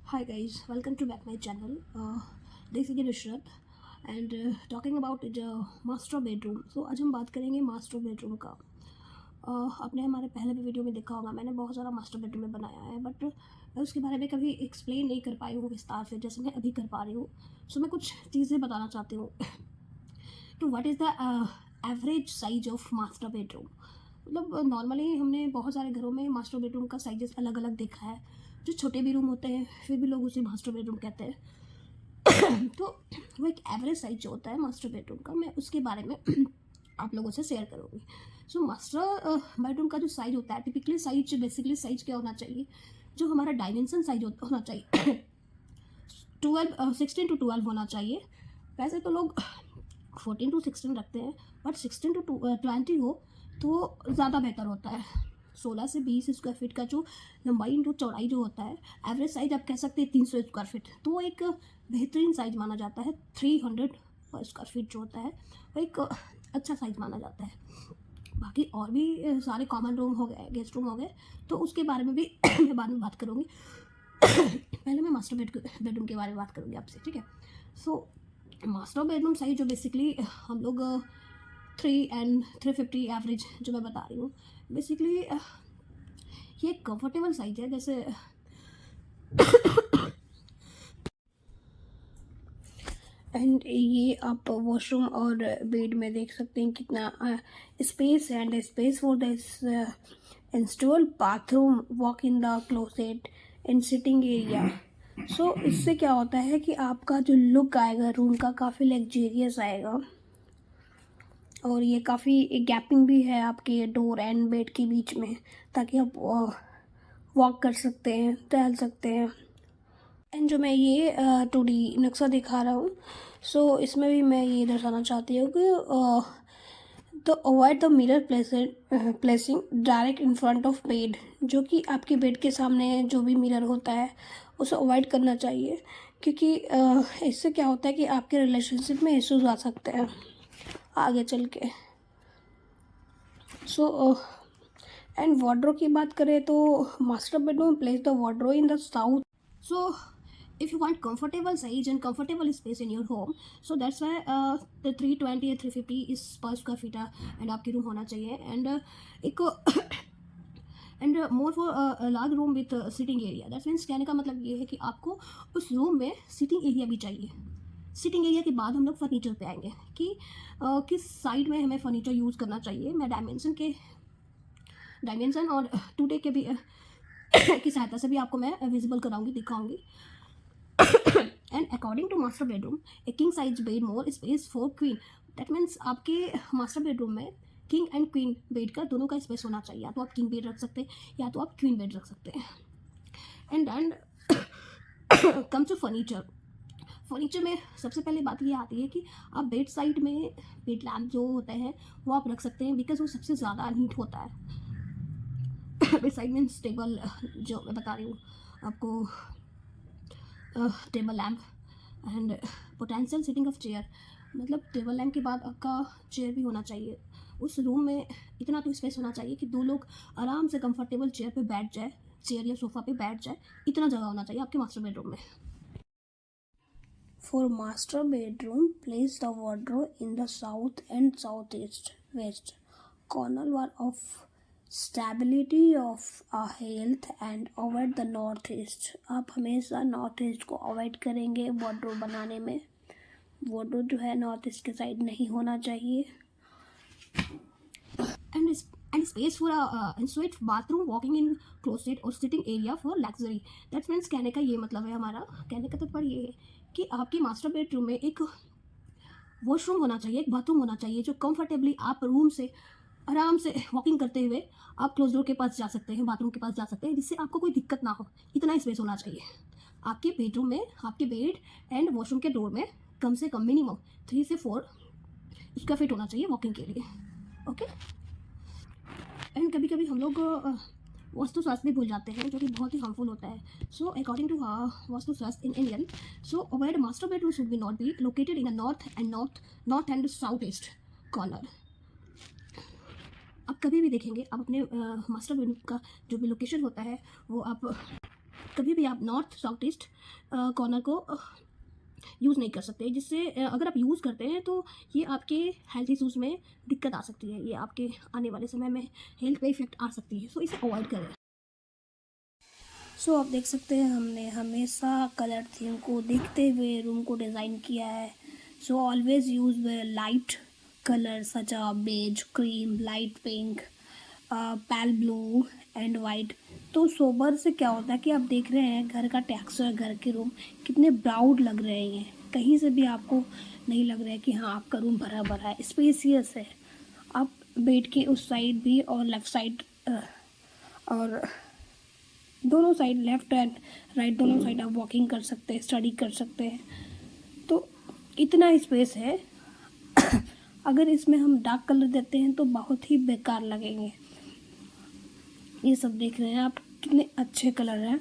Hi guys, welcome to back my channel. This is Nusrat and talking about the master bedroom. So आज हम बात करेंगे master bedroom का. आपने हमारे पहले भी वीडियो में देखा होगा, मैंने बहुत सारा मास्टर बेडरूम में बनाया है, बट मैं उसके बारे में कभी एक्सप्लेन नहीं कर पाई हूँ विस्तार से जैसे मैं अभी कर पा रही हूँ. सो मैं कुछ चीज़ें बताना चाहती हूँ. तो what is the average size of master bedroom. मतलब नॉर्मली हमने बहुत सारे घरों में मास्टर बेडरूम का साइजेस अलग अलग देखा है. जो छोटे भी रूम होते हैं फिर भी लोग उसे मास्टर बेडरूम कहते हैं. तो वो एक एवरेज साइज जो होता है मास्टर बेडरूम का, मैं उसके बारे में आप लोगों से शेयर करूँगी. सो मास्टर बेडरूम का जो साइज होता है, टिपिकली साइज बेसिकली साइज क्या होना चाहिए, जो हमारा डायमेंशन साइज होना चाहिए 16 to 12 होना चाहिए. वैसे तो लोग 14 to 16 रखते हैं, बट 16 to 20 हो तो ज़्यादा बेहतर होता है. 16 से 20 स्क्वायर फीट का जो लंबाई इंटू चौड़ाई जो होता है, एवरेज साइज आप कह सकते हैं 300 स्क्वायर फीट, तो वो एक बेहतरीन साइज माना जाता है. 300 पर स्क्वायर फीट जो होता है वो एक अच्छा साइज माना जाता है. बाकी और भी सारे कॉमन रूम हो गए, गेस्ट रूम हो गए, तो उसके बारे में भी मैं बाद में बात करूँगी. पहले मैं मास्टर बेडरूम के बारे में बात करूँगी आपसे, ठीक है. सो मास्टर बेडरूम साइज जो बेसिकली हम लोग 350 एवरेज जो मैं बता रही हूँ, बेसिकली ये कंफर्टेबल साइज है. जैसे एंड ये आप वॉशरूम और बेड में देख सकते हैं कितना स्पेस है. And space for this install bathroom, walk in the closet and sitting area. So इससे क्या होता है कि आपका जो लुक आएगा रूम का काफ़ी लग्जेरियस आएगा. और ये काफ़ी गैपिंग भी है आपके डोर एंड बेड के बीच में, ताकि आप वॉक कर सकते हैं, टहल सकते हैं. एंड जो मैं ये 2D नक्शा दिखा रहा हूँ, सो इसमें भी मैं ये दर्शाना चाहती हूँ कि तो avoid the mirror placing direct in front of bed. जो कि आपके बेड के सामने जो भी मिरर होता है उसे अवॉइड करना चाहिए, क्योंकि इससे क्या होता है कि आपके रिलेशनशिप में इश्यूज आ सकते हैं आगे चल के. सो एंड वार्डरोब की बात करें तो master bedroom place the wardrobe in the south. So if you want comfortable size and comfortable space in your home, so that's why the 320 या 350 is per square feet and आपके room होना चाहिए. And एक and more for large room with sitting area. That's means कहने का मतलब ये है कि आपको उस रूम में सिटिंग एरिया भी चाहिए. सिटिंग एरिया के बाद हम लोग फर्नीचर पे आएंगे कि किस साइड में हमें फर्नीचर यूज़ करना चाहिए. मैं डायमेंशन और 2D के भी की सहायता से भी आपको मैं विजिबल कराऊंगी, दिखाऊंगी. And according to master bedroom, a king size bed more space for queen. That means आपके मास्टर बेडरूम में किंग एंड क्वीन बेड का दोनों का स्पेस होना चाहिए. या तो आप किंग बेड रख सकते हैं या तो आप क्वीन बेड रख सकते हैं. एंड कम टू फर्नीचर में सबसे पहले बात ये आती है कि आप बेड साइड में बेड लैम्प जो होते हैं वो आप रख सकते हैं, बिकॉज वो सबसे ज़्यादा नीट होता है. बेड साइड मीन्स टेबल जो मैं बता रही हूँ आपको, table lamp. And potential sitting of chair, मतलब टेबल लैम्प के बाद आपका चेयर भी होना चाहिए. उस रूम में इतना तो स्पेस होना चाहिए कि दो लोग आराम से कंफर्टेबल चेयर पे बैठ जाए, चेयर या सोफ़ा पे बैठ जाए, इतना जगह होना चाहिए आपके मास्टर बेडरूम में. For master bedroom place the wardrobe in the south and south east west corner wall of stability of ah health and avoid the north east. आप हमेशा नॉर्थ ईस्ट को अवॉइड करेंगे वार्डरोब बनाने में. Wardrobe जो है north east के side नहीं होना चाहिए. And space for instead bathroom, walking in closet और sitting area for luxury. That means कहने का ये मतलब है, हमारा कहने का तात्पर्य ये है कि आपके मास्टर बेडरूम में एक वॉशरूम होना चाहिए, एक बाथरूम होना चाहिए, जो कंफर्टेबली आप रूम से आराम से वॉकिंग करते हुए आप क्लोज डोर के पास जा सकते हैं, बाथरूम के पास जा सकते हैं, जिससे आपको कोई दिक्कत ना हो. इतना स्पेस होना चाहिए आपके बेडरूम में. आपके बेड एंड वॉशरूम के डोर में कम से कम मिनिमम 3 से 4 स्क्वायर फीट होना चाहिए वॉकिंग के लिए. ओके. एंड कभी कभी हम लोग वास्तुशास्त्र भी भूल जाते हैं, जो कि बहुत ही हार्मफुल होता है. So according to Vastushastra in Indian, so avoid master bedroom should be not be located in the north and south east corner. आप कभी भी देखेंगे, आप अपने मास्टर बेडरूम का जो भी लोकेशन होता है वो आप कभी भी आप नॉर्थ साउथ ईस्ट कॉर्नर को यूज़ नहीं कर सकते, जिससे अगर आप यूज़ करते हैं तो ये आपके हेल्थ इश्यूज़ में दिक्कत आ सकती है, ये आपके आने वाले समय में हेल्थ पे इफेक्ट आ सकती है, सो इसे अवॉइड करें। सो आप देख सकते हैं हमने हमेशा कलर थीम को देखते हुए रूम को डिज़ाइन किया है। So always use light colour such a beige, cream, light pink, pale blue and white. तो सोबर से क्या होता है कि आप देख रहे हैं घर का टेक्सचर, घर के रूम कितने प्राउड लग रहे हैं, कहीं से भी आपको नहीं लग रहा है कि हाँ आपका रूम भरा भरा है, स्पेसियस है। आप बेड के उस साइड भी और लेफ़्ट साइड और दोनों साइड, लेफ़्ट एंड राइट दोनों साइड आप वॉकिंग कर सकते हैं, स्टडी कर सकते हैं। तो इतना स्पेस है। अगर इसमें हम डार्क कलर देते हैं तो बहुत ही बेकार लगेंगे। ये सब देख रहे हैं आप कितने अच्छे कलर हैं।